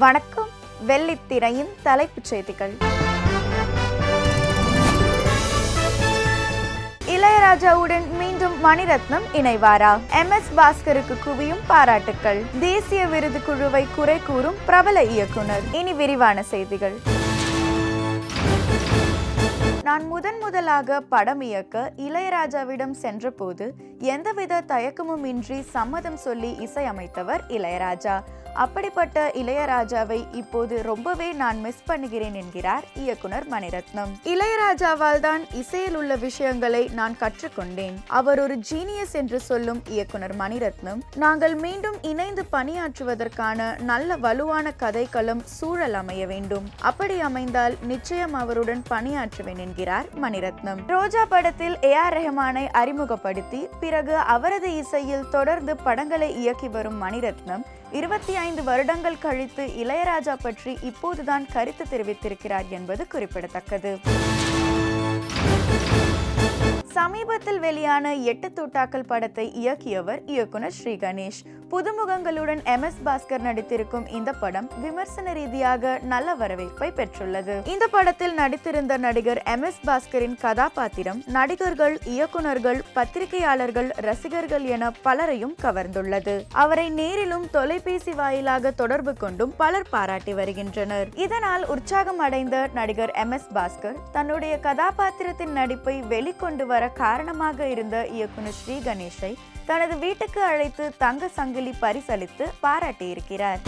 வணக்கம். வெள்ளித்திரையின் தலைப்புச் செய்திகள். இளையராஜாவுடன் மீண்டும் மணிரத்னம் இணைவாரா? MS பாஸ்கருக்கு குவியும் பாராட்டுக்கள். தேசிய விருது குழுவை குறை கூறும் பிரபல இயக்குனர். இனி விரிவான செய்திகள். நான் முதலாக படம் இயக்க இளையராஜாவிடம் சென்றபோது எந்தவித தயக்கமும் இன்றி சம்மதம் சொல்லி இசையமைத்தவர் இளையராஜா. அப்படிப்பட்ட இளையராஜாவை இப்போது ரொம்பவே நான் மிஸ் பண்ணுகிறேன் என்கிறார் இயக்குனர் மணிரத்னம். இளையராஜாவால் தான் இசையில் உள்ள விஷயங்களை நான் கற்றுக்கொண்டேன். அவர் ஒரு ஜீனியஸ் என்று சொல்லும் இயக்குனர் மணிரத்னம், நாங்கள் மீண்டும் இணைந்து பணியாற்றுவதற்கான நல்ல வலுவான கதைக்களம் சூழல் அமைய வேண்டும். அப்படி அமைந்தால் நிச்சயம் அவருடன் பணியாற்றுவேன் என்கிறார் மணிரத்னம். ரோஜா படத்தில் AR ரஹ்மானை அறிமுகப்படுத்தி பிறகு அவரது இசையில் தொடர்ந்து படங்களை இயக்கி வரும் மணிரத்னம் 25 வருடங்கள் கழித்து இளையராஜா பற்றி இப்போதுதான் கருத்து தெரிவித்திருக்கிறார் என்பது குறிப்பிடத்தக்கது. சமீபத்தில் வெளியான 8 தூட்டாக்கள் படத்தை இயக்கியவர் இயக்குனர் ஸ்ரீ கணேஷ். புதுமுகங்களுடன் MS பாஸ்கர் நடித்திருக்கும் இந்த படம் விமர்சன ரீதியாக நல்ல வரவேற்பை பெற்றுள்ளது. இந்த படத்தில் நடித்திருந்த நடிகர் MS பாஸ்கரின் கதாபாத்திரம் நடிகர்கள், இயக்குனர்கள், பத்திரிகையாளர்கள், ரசிகர்கள் என பலரையும் கவர்ந்துள்ளது. அவரை நேரிலும் தொலைபேசி வாயிலாக தொடர்பு கொண்டும் பலர் பாராட்டி வருகின்றனர். இதனால் உற்சாகம் அடைந்த நடிகர் MS பாஸ்கர் தன்னுடைய கதாபாத்திரத்தின் நடிப்பை வெளிக்கொண்டு வர காரணமாக இருந்த இயக்குனர் ஸ்ரீ கணேஷை தனது வீட்டுக்கு அழைத்து தங்க சங்கிலி பரிசளித்து பாராட்டியிருக்கிறார்.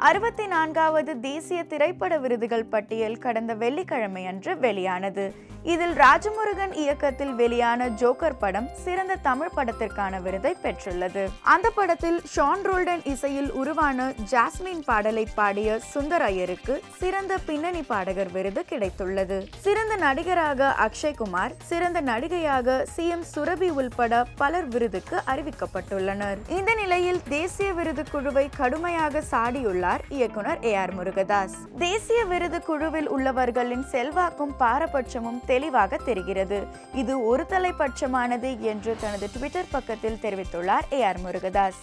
64வது தேசிய திரைப்பட விருதுகள் பட்டியல் கடந்த வெள்ளிக்கிழமை அன்று வெளியானது. இதில் ராஜமுருகன் இயக்கத்தில் வெளியான ஜோக்கர் படம் சிறந்த தமிழ் படத்திற்கான விருதை பெற்றுள்ளது. அந்த படத்தில் ஷான் ரோல்டன் இசையில் உருவான ஜாஸ்மின் பாடலை பாடிய சுந்தர் ஐயருக்கு சிறந்த பின்னணி பாடகர் விருது கிடைத்துள்ளது. சிறந்த நடிகராக அக்ஷய்குமார், சிறந்த நடிகையாக CM சுரபி உள்பட பலர் விருதுக்கு அறிவிக்கப்பட்டுள்ளனர். இந்த நிலையில் தேசிய விருது குழுவை கடுமையாக சாடியுள்ளார் இயக்குனர் AR முருகதாஸ். தேசிய விருது குழுவில் உள்ளவர்களின் செல்வாக்கும் பாரபட்சமும் தெளிவாக தெரிகிறது. இது ஒரு தலைப்பட்சமானது என்று தனது ட்விட்டர் பக்கத்தில் தெரிவித்துள்ளார் AR முருகதாஸ்.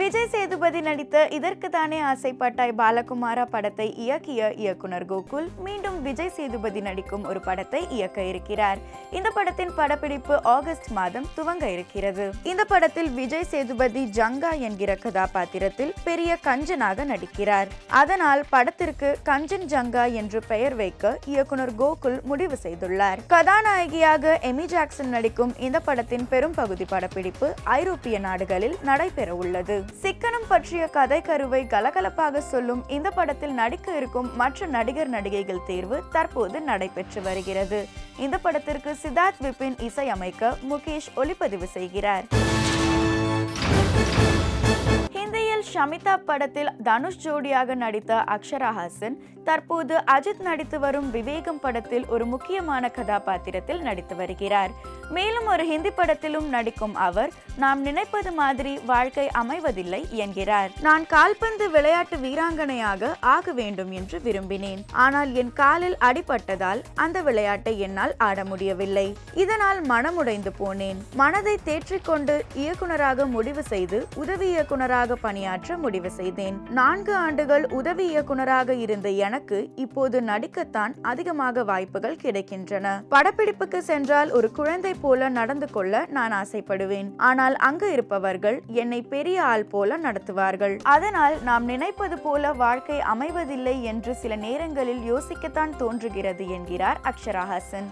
விஜய் சேதுபதி நடித்த இதற்கு தானே ஆசைப்பட்டாய் பாலகுமாரா படத்தை இயக்கிய இயக்குனர் கோகுல் மீண்டும் விஜய் சேதுபதி நடிக்கும் ஒரு படத்தை இயக்க இருக்கிறார். இந்த படத்தின் படப்பிடிப்பு ஆகஸ்ட் மாதம் துவங்க இருக்கிறது. இந்த படத்தில் விஜய் சேதுபதி ஜங்கா என்கிற கதாபாத்திரத்தில் பெரிய கஞ்சனாக நடிக்கிறார். அதனால் படத்திற்கு கஞ்சன் ஜங்கா என்று பெயர் வைக்க இயக்குனர் கோகுல் முடிவு செய்துள்ளார். கதாநாயகியாக எமி ஜாக்சன் நடிக்கும் இந்த படத்தின் பெரும் பகுதி படப்பிடிப்பு ஐரோப்பிய நாடுகளில் நடைபெற உள்ளது. சிக்கனம் பற்றிய கதை கருவை கலகலப்பாக சொல்லும் இந்த படத்தில் நடிக்க இருக்கும் மற்ற நடிகர் நடிகைகள் தேர்வு தற்போது நடைபெற்று வருகிறது. இந்த படத்திற்கு சித்தார்த் விபின் இசையமைக்க முகேஷ் ஒளிப்பதிவு செய்கிறார். ஹிந்தியில் ஷமிதா படத்தில் தனுஷ் ஜோடியாக நடித்த அக்ஷரா ஹாசன் தற்போது அஜித் நடித்து வரும் விவேகம் படத்தில் ஒரு முக்கியமான கதாபாத்திரத்தில் நடித்து வருகிறார். மேலும் ஒரு ஹிந்தி படத்திலும் நடிக்கும் அவர் நாம் நினைப்பது மாதிரி வாழ்க்கை அமைவதில்லை என்கிறார். நான் கால்பந்து விளையாட்டு வீராங்கனையாக ஆக வேண்டும் என்று விரும்பினேன். ஆனால் என் காலில் அடிபட்டதால் அந்த விளையாட்டை என்னால் ஆட முடியவில்லை. இதனால் மனமுடைந்து போனேன். மனதை தேற்றிக்கொண்டு இயக்குனராக முடிவு செய்து உதவி இயக்குனராக பணியாற்ற முடிவு செய்தேன். 4 ஆண்டுகள் உதவி இயக்குனராக இருந்த எனக்கு இப்போது நடிக்கத்தான் அதிகமாக வாய்ப்புகள் கிடைக்கின்றன. படப்பிடிப்புக்கு சென்றால் ஒரு குழந்தை போல நடந்து கொள்ள நான் ஆசைப்படுவேன். ஆனால் அங்கு இருப்பவர்கள் என்னை பெரிய ஆள் போல நடத்துவார்கள். அதனால் நாம் நினைப்பது போல வாழ்க்கை அமைவதில்லை என்று சில நேரங்களில் யோசிக்கத்தான் தோன்றுகிறது என்கிறார் அக்ஷரா ஹாசன்.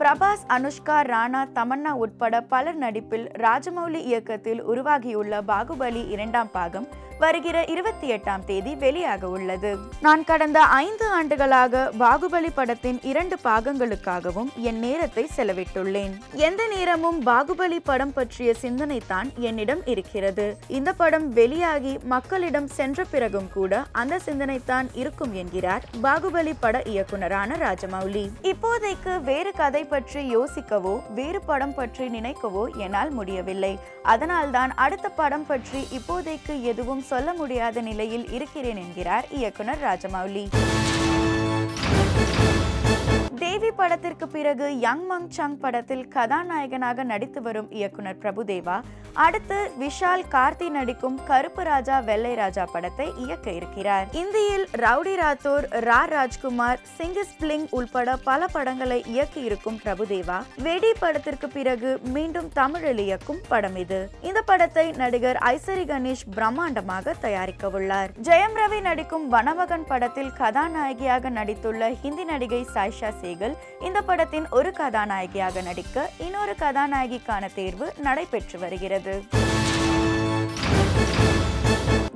பிரபாஸ், அனுஷ்கா, ராணா, தமன்னா உட்பட பலர் நடிப்பில் ராஜமௌலி இயக்கத்தில் உருவாகியுள்ள பாகுபலி 2ஆம் பாகம் வருகிற 28ஆம் தேதி வெளியாக உள்ளது. நான் கடந்த 5 ஆண்டுகளாக பாகுபலி படத்தின் 2 பாகங்களுக்காகவும் என் நேரத்தை செலவிட்டுள்ளேன். எந்த நேரமும் பாகுபலி படம் பற்றிய சிந்தனை தான் என்னிடம் இருக்கிறது. இந்த படம் வெளியாகி மக்களிடம் சென்ற பிறகும் கூட அந்த சிந்தனை தான் இருக்கும் என்கிறார் பாகுபலி பட இயக்குனரான ராஜமௌலி. இப்போதைக்கு வேறு கதை பற்றி யோசிக்கவோ வேறு படம் பற்றி நினைக்கவோ என்னால் முடியவில்லை. அதனால்தான் அடுத்த படம் பற்றி இப்போதைக்கு எதுவும் சொல்ல முடியாத நிலையில் இருக்கிறேன் என்கிறார் இயக்குனர் ராஜமௌலி. தேவி படத்திற்கு பிறகு யங் மங் சங் படத்தில் கதாநாயகனாக நடித்து வரும் இயக்குனர் பிரபுதேவா அடுத்து விஷால் கார்த்தி நடிக்கும் கருப்பு ராஜா வெள்ளை ராஜா படத்தை இயக்க இருக்கிறார். இந்தியில் ரவுடி ராத்தோர், ராஜ்குமார், சிங்கிஸ்பிளிங் உள்பட பல படங்களை இயக்கி இருக்கும் பிரபுதேவா வெடி படத்திற்கு பிறகு மீண்டும் தமிழில் இயக்கும் படம் இது. இந்த படத்தை நடிகர் ஐசரி கணேஷ் பிரம்மாண்டமாக தயாரிக்க உள்ளார். ஜெயம் ரவி நடிக்கும் வனமகன் படத்தில் கதாநாயகியாக நடித்துள்ள ஹிந்தி நடிகை சாயிஷா சேகல் இந்த படத்தின் ஒரு கதாநாயகியாக நடிக்க இன்னொரு கதாநாயகிக்கான தேர்வு நடைபெற்று வருகிறது.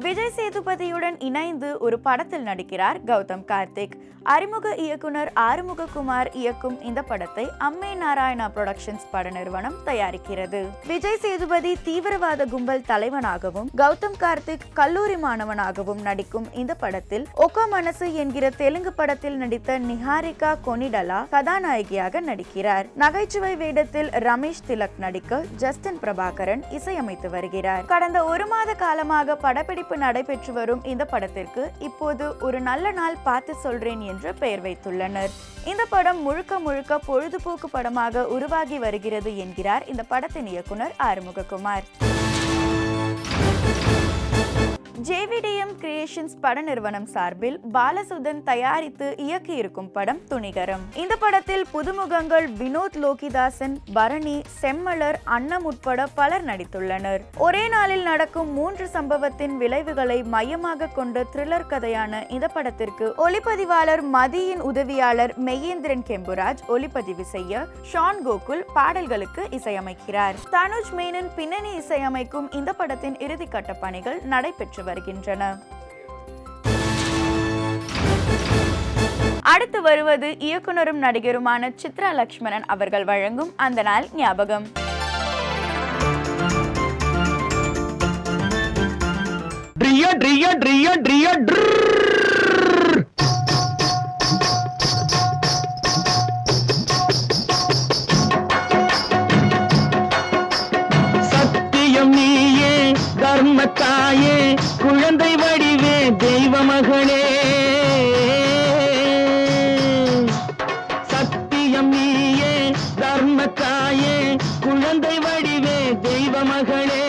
விஜய் சேதுபதியுடன் இணைந்து ஒரு படத்தில் நடிக்கிறார் கௌதம் கார்த்திக். அறிமுக இயக்குனர் ஆறுமுககுமார் இயக்கும் இந்த படத்தை அம்மே நாராயணா புரொடக்ஷன்ஸ் பட நிறுவனம் தயாரிக்கிறது. விஜய் சேதுபதி தீவிரவாத கும்பல் தலைவனாகவும் கௌதம் கார்த்திக் கல்லூரி மாணவனாகவும் நடிக்கும் இந்த படத்தில் ஒக்க மனசு என்கிற தெலுங்கு படத்தில் நடித்த நிஹாரிகா கொனிடலா கதாநாயகியாக நடிக்கிறார். நகைச்சுவை வேடத்தில் ரமேஷ் திலக் நடிக்க ஜஸ்டின் பிரபாகரன் இசையமைத்து வருகிறார். கடந்த ஒரு மாத காலமாக படப்பிடிப்பு நடைபெற்று வரும் இந்த படத்திற்கு இப்போது ஒரு நல்ல நாள் பார்த்து சொல்றேன் என்று பெயர் வைத்துள்ளனர். இந்த படம் முழுக்க பொழுதுபோக்கு படமாக உருவாகி வருகிறது என்கிறார் இந்த படத்தின் இயக்குனர் ஆறுமுககுமார். JVDM கிரியேஷன்ஸ் பட நிறுவனம் சார்பில் பாலசுதன் தயாரித்து இயக்கி இருக்கும் படம் துணிகரம். இந்த படத்தில் புதுமுகங்கள் வினோத் லோகிதாசன், பரணி, செம்மலர், அன்னம் உட்பட பலர் நடித்துள்ளனர். ஒரே நாளில் நடக்கும் 3 சம்பவத்தின் விளைவுகளை மையமாக கொண்ட த்ரில்லர் கதையான இந்த படத்திற்கு ஒளிப்பதிவாளர் மதியின் உதவியாளர் மெய்யேந்திரன் கெம்புராஜ் ஒளிப்பதிவு செய்ய ஷான் கோகுல் பாடல்களுக்கு இசையமைக்கிறார். தனுஜ் மேனன் பின்னணி இசையமைக்கும் இந்த படத்தின் இறுதிக்கட்ட பணிகள் நடைபெற்று வருகின்றன. அடுத்து வருவது இயக்குனரும் நடிகருமான சித்ரா லக்ஷ்மணன் அவர்கள் வழங்கும் அந்த நாள் ஞாபகம். சத்தியம் நீயே, தர்மத்தாயே, குழந்தை வடிவே, தெய்வ மகளே. சத்தியம் நீயே, தர்மத்தாயே, குழந்தை வடிவே, தெய்வ மகளே.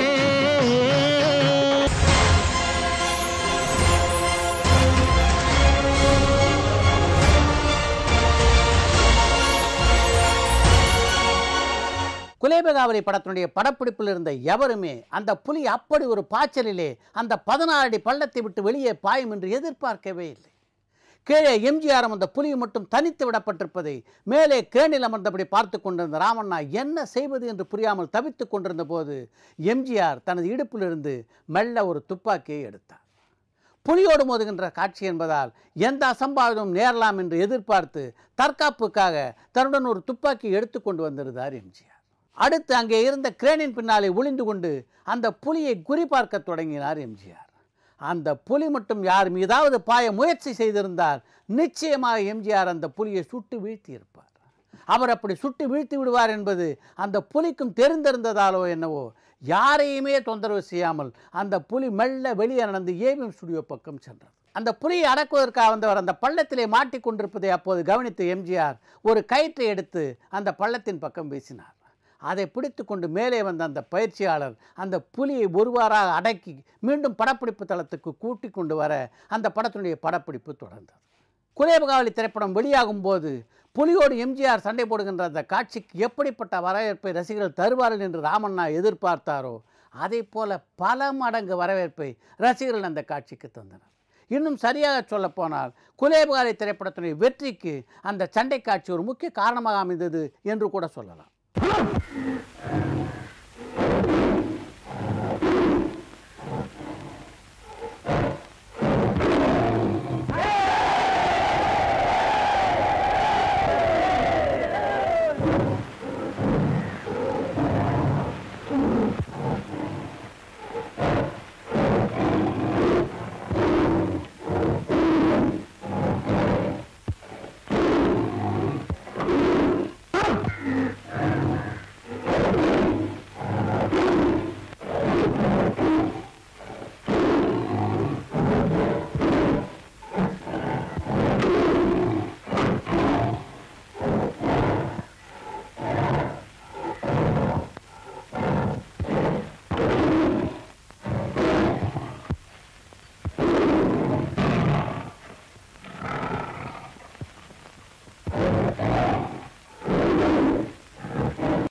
குலேபகாவலி படத்தினுடைய படப்பிடிப்பில் இருந்த எவருமே அந்த புலி அப்படி ஒரு பாய்ச்சலிலே அந்த 16 அடி பள்ளத்தை விட்டு வெளியே பாயும் என்று எதிர்பார்க்கவே இல்லை. கீழே எம்ஜிஆரும் அந்த புலி மட்டும் தனித்து விடப்பட்டிருப்பதை மேலே கேணில் அமர்ந்தபடி பார்த்து கொண்டிருந்த ராமண்ணா என்ன செய்வது என்று புரியாமல் தவித்துக் கொண்டிருந்த போது எம்ஜிஆர் தனது இடுப்பிலிருந்து மெல்ல ஒரு துப்பாக்கியை எடுத்தார். புலியோடு மோதுகின்ற காட்சி என்பதால் எந்த அசம்பாவிதமும் நேரலாம் என்று எதிர்பார்த்து தற்காப்புக்காக தன்னுடன் ஒரு துப்பாக்கி எடுத்துக்கொண்டு வந்திருந்தார் எம்ஜிஆர். அடுத்து அங்கே இருந்த கிரேனின் பின்னாலே ஒளிந்து கொண்டு அந்த புலியை குறிபார்க்க தொடங்கினார் எம்ஜிஆர். அந்த புலி மட்டும் யார் மீதாவது பாய முயற்சி செய்திருந்தால் நிச்சயமாக எம்ஜிஆர் அந்த புலியை சுட்டு வீழ்த்தி இருப்பார். அவர் அப்படி சுட்டு வீழ்த்தி விடுவார் என்பது அந்த புலிக்கும் தெரிந்திருந்ததாலோ என்னவோ யாரையுமே தொந்தரவு செய்யாமல் அந்த புலி மெல்ல வெளியே நடந்து ஏவிஎம் ஸ்டுடியோ பக்கம் சென்றது. அந்த புலியை அடக்குவதற்காக வந்தவர் அந்த பள்ளத்திலே மாட்டிக்கொண்டிருப்பதை அப்போது கவனித்த எம்ஜிஆர் ஒரு கயிற்றை எடுத்து அந்த பள்ளத்தின் பக்கம் வீசினார். அதை பிடித்து கொண்டு மேலே வந்த அந்த பயிற்சியாளர் அந்த புலியை ஒருவாறாக அடக்கி மீண்டும் படப்பிடிப்பு தளத்துக்கு கூட்டி கொண்டு வர அந்த படத்தினுடைய படப்பிடிப்பு தொடர்ந்தது. குலேபகாவலி திரைப்படம் வெளியாகும் போது புலியோடு எம்ஜிஆர் சண்டை போடுகின்ற அந்த காட்சிக்கு எப்படிப்பட்ட வரவேற்பை ரசிகர்கள் தருவார்கள் என்று ராமண்ணா எதிர்பார்த்தாரோ அதை போல பல மடங்கு வரவேற்பை ரசிகர்கள் அந்த காட்சிக்கு தந்தனர். இன்னும் சரியாக சொல்லப்போனால் குலேபகாவலி திரைப்படத்தினுடைய வெற்றிக்கு அந்த சண்டை காட்சி ஒரு முக்கிய காரணமாக அமைந்தது என்று கூட சொல்லலாம்.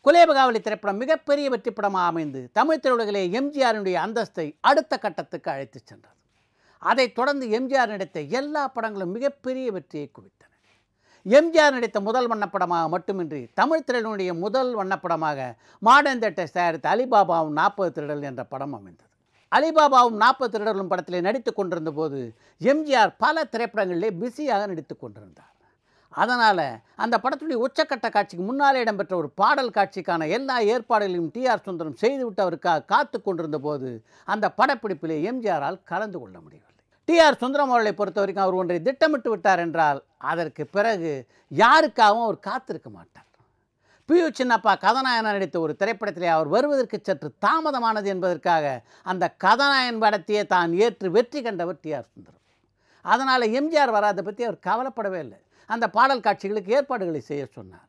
குலேபகாவலி திரைப்படம் மிகப்பெரிய வெற்றி படமாக அமைந்து தமிழ் திரையுலகிலே எம்ஜிஆருடைய அந்தஸ்தை அடுத்த கட்டத்துக்கு அழைத்து சென்றது. அதைத் தொடர்ந்து எம்ஜிஆர் நடித்த எல்லா படங்களும் மிகப்பெரிய வெற்றியை குவித்தன. எம்ஜிஆர் நடித்த முதல் வண்ணப்படமாக மட்டுமின்றி தமிழ் திரையுடைய முதல் வண்ணப்படமாக மாடர்ன் தியேட்டர்ஸ் தயாரித்த அலிபாபாவும் 40 திருடர்கள் என்ற படம் அமைந்தது. அலிபாபாவும் 40 திருடர்களும் படத்திலே நடித்து கொண்டிருந்த போது எம்ஜிஆர் பல திரைப்படங்களிலே பிஸியாக நடித்து கொண்டிருந்தார். அதனால் அந்த படத்துடைய உச்சக்கட்ட காட்சிக்கு முன்னாலே இடம்பெற்ற ஒரு பாடல் காட்சிக்கான எல்லா ஏற்பாடுகளையும் டிஆர் சுந்தரம் செய்துவிட்டு அவருக்காக காத்து கொண்டிருந்த போது அந்த படப்பிடிப்பிலே எம்ஜிஆரால் கலந்து கொள்ள முடியவில்லை. டிஆர் சுந்தரம் அவர்களை பொறுத்த வரைக்கும் அவர் ஒன்றை திட்டமிட்டு விட்டார் என்றால் அதற்கு பிறகு யாருக்காகவும் அவர் காத்திருக்க மாட்டார். பியு சின்னப்பா கதாநாயகன் நடித்த ஒரு திரைப்படத்திலே அவர் வருவதற்கு சற்று தாமதமானது என்பதற்காக அந்த கதாநாயகன் படத்தையே தான் ஏற்று வெற்றி கண்டவர் டிஆர் சுந்தரம். அதனால் எம்ஜிஆர் வராதை பற்றி அவர் கவலைப்படவே இல்லை. அந்த பாடல் காட்சிகளுக்கு ஏற்பாடுகளை செய்ய சொன்னார்.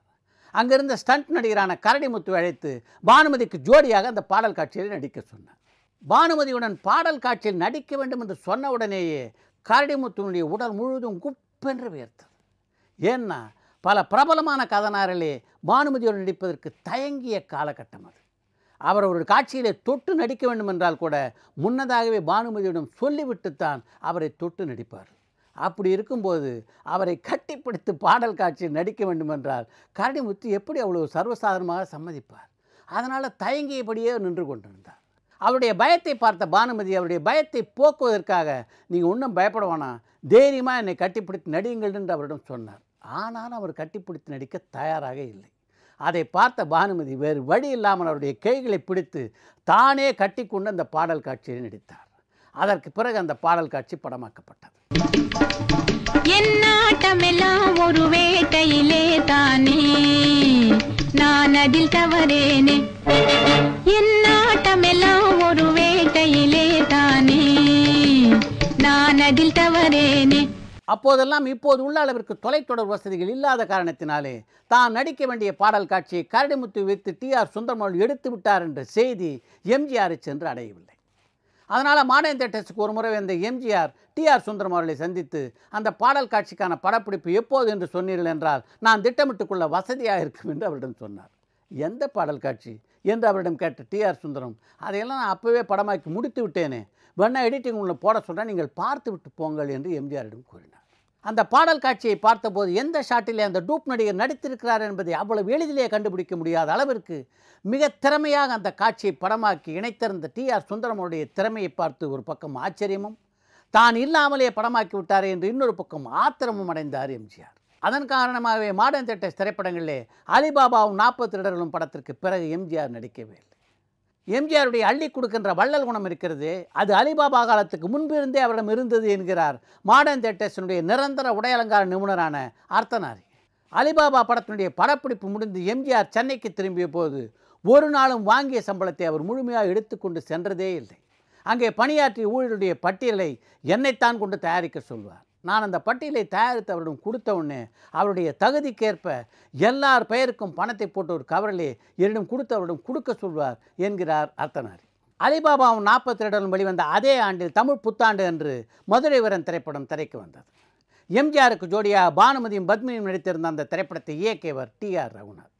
அங்கிருந்த ஸ்டண்ட் நடிகரான கரடிமுத்து அழைத்து பானுமதிக்கு ஜோடியாக அந்த பாடல் காட்சியில் நடிக்க சொன்னார். பானுமதியுடன் பாடல் காட்சியில் நடிக்க வேண்டும் என்று சொன்ன உடனேயே கரடிமுத்துவனுடைய உடல் முழுவதும் குப்பென்று வியர்த்தது. ஏன்னா பல பிரபலமான கதாநாயகர்களே பானுமதியுடன் நடிப்பதற்கு தயங்கிய காலகட்டம் அது. அவர் ஒரு காட்சியிலே தொட்டு நடிக்க வேண்டும் என்றால் கூட முன்னதாகவே பானுமதியிடம் சொல்லிவிட்டுத்தான் அவரை தொட்டு நடிப்பார். அப்படி இருக்கும்போது அவரை கட்டிப்பிடித்து பாடல் காட்சியில் நடிக்க வேண்டுமென்றால் கரடிமுத்து எப்படி அவ்வளோ சர்வசாதாரணமாக சம்மதிப்பார்? அதனால் தயங்கியபடியே நின்று கொண்டிருந்தார். அவருடைய பயத்தை பார்த்த பானுமதி அவருடைய பயத்தை போக்குவதற்காக நீங்கள் ஒன்றும் பயப்பட வேணாம், தைரியமாக என்னை கட்டிப்பிடித்து நடியுங்கள் என்று அவரிடம் சொன்னார். ஆனாலும் அவர் கட்டிப்பிடித்து நடிக்க தயாராக இல்லை. அதை பார்த்த பானுமதி வேறு வழி இல்லாமல் அவருடைய கைகளை பிடித்து தானே கட்டிக்கொண்டு அந்த பாடல் காட்சியை நடித்தார். அதற்கு பிறகு அந்த பாடல் காட்சி படமாக்கப்பட்டது. என்னாட்டமெல்லாம் ஒரு வேட்டையிலே தானே நான் அதில் தவறேனே, என்னாட்டமெல்லாம் ஒரு வேட்டையிலே தானே நான் அதில் தவறேனே. அப்போதெல்லாம் இப்போது உள்ள அளவிற்கு தொலைத்தொடர் வசதிகள் இல்லாத காரணத்தினாலே தான் நடிக்க வேண்டிய பாடல் காட்சியை கரடிமுத்து வைத்து டிஆர் சுந்தரம் அவர்கள் எடுத்து விட்டார் என்ற செய்தி எம்ஜிஆரை சென்று அடையவில்லை. அதனால் மாடர்ன் தியேட்டர்ஸுக்கு ஒரு முறை வந்த எம்ஜிஆர் டிஆர் சுந்தரம் அவர்களை சந்தித்து அந்த பாடல் காட்சிக்கான படப்பிடிப்பு எப்போது என்று சொன்னீர்கள் என்றால் நான் திட்டமிட்டுக்கொள்ள வசதியாக இருக்கும் என்று அவரிடம் சொன்னார். எந்த பாடல் காட்சி என்று அவரிடம் கேட்ட டிஆர் சுந்தரம், அதையெல்லாம் நான் அப்போவே படமாக்கி முடித்து விட்டேனே, வேணா எடிட்டிங் உள்ள போட சொல்கிறேன், நீங்கள் பார்த்து விட்டு போங்கள் என்று எம்ஜிஆரிடம் கூறினார். அந்த பாடல் காட்சியை பார்த்தபோது எந்த ஷாட்டிலே அந்த டூப் நடிகர் நடித்திருக்கிறார் என்பதை அவ்வளவு எளிதிலே கண்டுபிடிக்க முடியாத அளவிற்கு மிக திறமையாக அந்த காட்சியை படமாக்கி இணைத்திருந்த டிஆர் சுந்தரமுடைய திறமையை பார்த்து ஒரு பக்கம் ஆச்சரியமும், தான் இல்லாமலே படமாக்கி விட்டாரே என்று இன்னொரு பக்கம் ஆத்திரமும் அடைந்தார் எம்ஜிஆர். அதன் காரணமாகவே மாடர்ன் தியேட்டர்ஸ் திரைப்படங்களிலே அலிபாபாவும் 40 திருடர்களும் படத்திற்கு பிறகு எம்ஜிஆர் நடிக்கவே இல்லை. எம்ஜிஆருடைய அள்ளி கொடுக்கின்ற வள்ளல் குணம் இருக்கிறது, அது அலிபாபா காலத்துக்கு முன்பிருந்தே அவரிடம் இருந்தது என்கிறார் மாடர்ன் தியேட்டர்ஸினுடைய நிரந்தர உடையலங்கார நிபுணரான அர்த்தநாரி. அலிபாபா படத்தினுடைய படப்பிடிப்பு முடிந்து எம்ஜிஆர் சென்னைக்கு திரும்பிய போது ஒரு நாளும் வாங்கிய சம்பளத்தை அவர் முழுமையாக எடுத்துக்கொண்டு சென்றதே இல்லை. அங்கே பணியாற்றிய ஊழியருடைய பட்டியலை என்னைத்தான் கொண்டு தயாரிக்க சொல்வார். நான் அந்த பட்டியலை தயாரித்து அவரிடம் கொடுத்த உடனே அவருடைய தகுதிக்கேற்ப எல்லார் பெயருக்கும் பணத்தை போட்டு ஒரு கவரிலே என்னிடம் கொடுத்து அவரிடம் கொடுக்க சொல்வார் என்கிறார் அர்த்தநாரி. அலிபாபாவும் 40 திருடர்களும் வெளிவந்த அதே ஆண்டில் தமிழ் புத்தாண்டு அன்று மதுரை வீரன் திரைப்படம் திரைக்கு வந்தது. எம்ஜிஆருக்கு ஜோடியாக பானுமதியும் பத்மினியும் நடித்திருந்த அந்த திரைப்படத்தை இயக்கியவர் டிஆர் ரகுநாத்.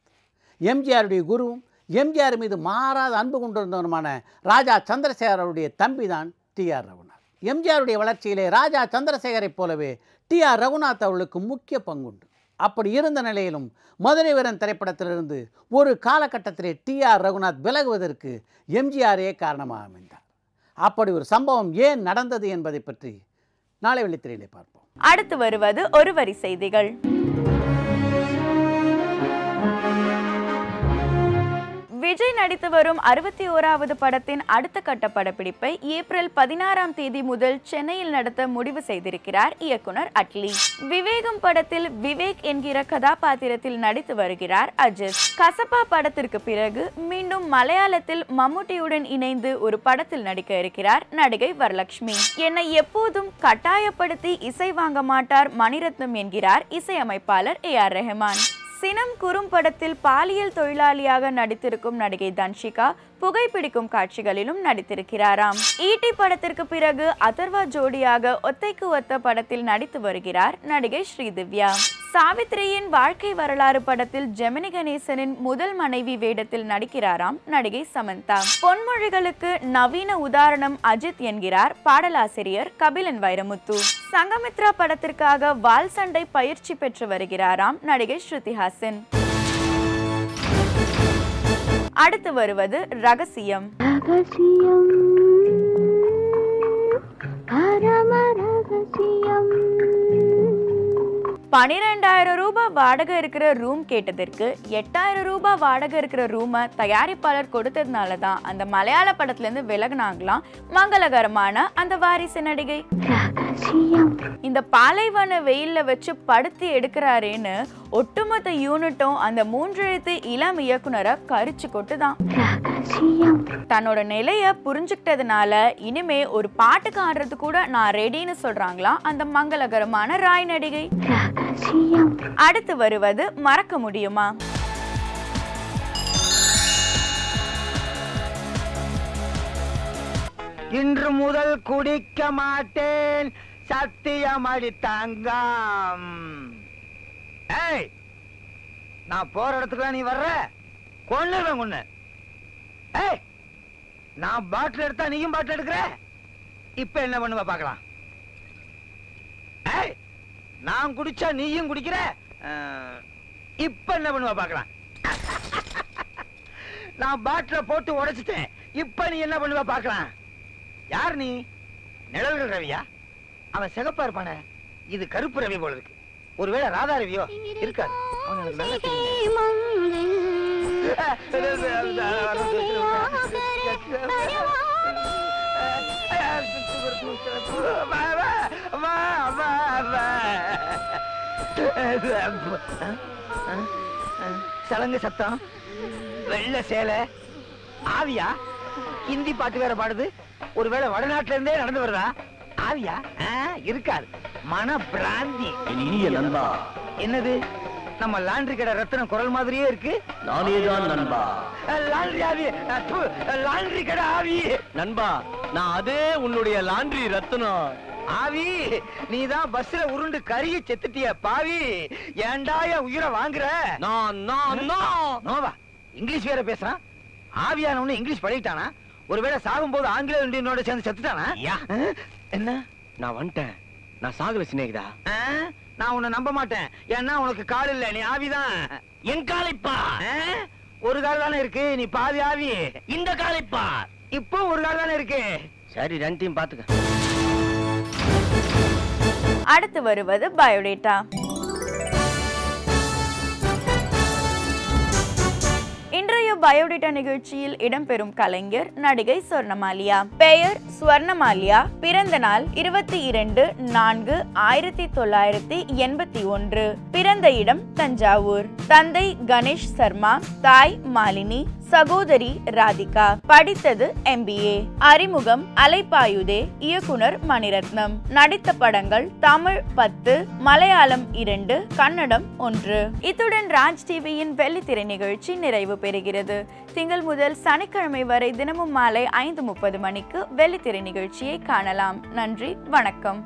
எம்ஜிஆருடைய குருவும் எம்ஜிஆர் மீது மாறாத அன்பு கொண்டிருந்தவருமான ராஜா சந்திரசேகர் அவருடைய தம்பி தான் டிஆர் ரகுநாத். எம்ஜிஆருடைய வளர்ச்சியிலே ராஜா சந்திரசேகரைப் போலவே டிஆர் ரகுநாத் அவர்களுக்கு முக்கிய பங்குண்டு. அப்படி இருந்த நிலையிலும் மதுரை வீரன் திரைப்படத்திலிருந்து ஒரு காலகட்டத்திலே டிஆர் ரகுநாத் விலகுவதற்கு எம்ஜிஆரே காரணமாக அமைந்தார். அப்படி ஒரு சம்பவம் ஏன் நடந்தது என்பதை பற்றி நாளை வெள்ளித்திரையிலே பார்ப்போம். அடுத்து வருவது ஒரு வரி செய்திகள். விஜய் நடித்து வரும் 61வது படத்தின் அடுத்த கட்ட படப்பிடிப்பை ஏப்ரல் 16ஆம் தேதி முதல் சென்னையில் நடத்த முடிவு செய்திருக்கிறார் இயக்குனர் அட்லி. விவேகம் படத்தில் விவேக் என்கிற கதாபாத்திரத்தில் நடித்து வருகிறார் அஜித். கசப்பா படத்திற்கு பிறகு மீண்டும் மலையாளத்தில் மம்முட்டியுடன் இணைந்து ஒரு படத்தில் நடிக்க இருக்கிறார் நடிகை வரலட்சுமி. என்னை எப்போதும் கட்டாயப்படுத்தி இசை வாங்க மாட்டார் மணிரத்னம் என்கிறார் இசையமைப்பாளர் ஏஆர் ரஹ்மான். சினம் குறும்படத்தில் பாலியல் தொழிலாளியாக நடித்திருக்கும் நடிகை தன்ஷிகா புகைப்பிடிக்கும் காட்சிகளிலும் நடித்திருக்கிறாராம். ஈட்டி படத்திற்கு பிறகு அதர்வா ஜோடியாக ஒத்தைக்கு ஒத்த படத்தில் நடித்து வருகிறார் நடிகை ஸ்ரீதிவ்யா. சாவித்ரியின் வாழ்க்கை வரலாறு படத்தில் ஜெமினி கணேசனின் முதல் மனைவி வேடத்தில் நடிக்கிறாராம் நடிகை சமந்தா. பொன்மொழிகளுக்கு நவீன உதாரணம் அஜித் என்கிறார் பாடலாசிரியர் கபிலன் வைரமுத்து. சங்கமித்ரா படத்திற்காக வால் சண்டை பயிற்சி பெற்று வருகிறாராம் நடிகை ஸ்ருதிஹாசன். அடுத்து வருவது ரகசியம். 12,000 ரூபாய் வாடகை இருக்கிற ரூம் கேட்டதற்கு 8,000 ரூபாய் வாடகை இருக்கிற ரூமை தயாரிப்பாளர் கொடுத்ததுனால தான் அந்த மலையாள படத்துல இருந்து விலகினாங்களாம் மங்களகரமான அந்த வாரிசு நடிகை. இந்த பாலைவன வெயில்ல வச்சு படுத்தி எடுக்கிறாரேன்னு ஒட்டுமொத்த யூனிட்டும் அந்த 3 எழுத்து இளம் இயக்குனரை கரிச்சு கொட்டுதான். தன்னோட நிலைய புரிஞ்சுக்கிட்டதுனால இனிமே ஒரு பாட்டுக்கு ஆடுறது கூட நான் ரெடின்னு சொல்றாங்களாம் அந்த மங்களகரமான ராய் நடிகை. அடுத்து வருவது மறக்க முடியுமா? இன்று முதல் குடிக்க மாட்டேன், சத்தியம் அடித்தாங்கம். ஏய், நான் போற இடத்துக்குலாம் நீ வர்ற கொன்னுவேன் உன்னை. ஏய், நான் பாட்டில் எடுத்தா நீயும் பாட்டில் எடுக்கிற. இப்ப என்ன பண்ணுவ பாக்கலாம். ஏய், நான் குடிச்சா நீயும் குடிக்கிற. இப்ப என்ன பண்ணுவ பாக்கலாம். நான் பாட்டில போட்டு உடைச்சிட்டேன். இப்ப நீ என்ன பண்ணுவ பாக்கலாம். யார் நீ? நிழல்கள் ரவியா? அவன் சிகப்பா இருப்பானே, இது கருப்பு ரவி போல இருக்கு. ஒருவேளை ராதா ரவியோ இருக்காது. சலங்கு சத்தம், வெள்ள சேலை, ஆவியா? ஹிந்தி பாட்டு வேற பாடுது. ஒருவேளை வடநாட்டுல இருந்தே நடந்து வருதா? ஆவியா? இருக்காது, மன பிராந்தி. நண்பா, என்னது? நம்ம லாண்டரி கடை ரத்னம் குரல் மாதிரியே இருக்கு. நானேதான் நண்பா. லாண்டரி ஆவி, லாண்டரி கடை ஆவி. நண்பா, நான் அதே உன்னுடைய லாண்டரி ரத்னம். ஆவி, நீதான் பஸ்ல உருண்டு கருகி செத்துட்டிய பாவி. ஏண்டாய உயிரை வாங்குற? நோவா, இங்கிலீஷ் வேற பேசுறான். ஆவியானவனு இங்கிலீஷ் பழகிட்டானா? ஒருவேளை சாகும் போது ஆங்கில இந்தியனோட சேர்ந்து செத்துட்டானா? என்ன? நான் வந்துட்டேன். நான் சாகல சிநேகிதா. நான் உன்னை நம்ப மாட்டேன். ஏன்னா உனக்கு கால் இல்ல, நீ ஆவிதான். என் காலைப்பா. ஒரு கால் தானே இருக்கு, நீ பாதி ஆவி. இந்த காலைப்பா. இப்போ ஒரு கால் தானே இருக்கு. சரி, ரெண்டையும் பாத்துக்க. அடுத்து வருவது பயோடேட்டா. இன்றைய பயோடேட்டா நிகழ்ச்சியில் இடம்பெறும் கலைஞர் நடிகை சொர்ணமாலியா. பெயர் ஸ்வர்ணமாலியா. பிறந்த நாள் 22/4/1981. பிறந்த இடம் தஞ்சாவூர். தந்தை கணேஷ் சர்மா, தாய் மாலினி, சகோதரி ராதிகா. படித்தது MBA. அறிமுகம் அலைப்பாயுதே, இயக்குனர் மணிரத்னம். நடித்த படங்கள் தமிழ் 10, மலையாளம் 2, கன்னடம் 1. இத்துடன் ராஜ் டிவியின் வெள்ளித்திரை நிகழ்ச்சி நிறைவு பெறுகிறது. திங்கள் முதல் சனிக்கிழமை வரை தினமும் மாலை 5:30 மணிக்கு வெள்ளித்திரை நிகழ்ச்சியை காணலாம். நன்றி, வணக்கம்.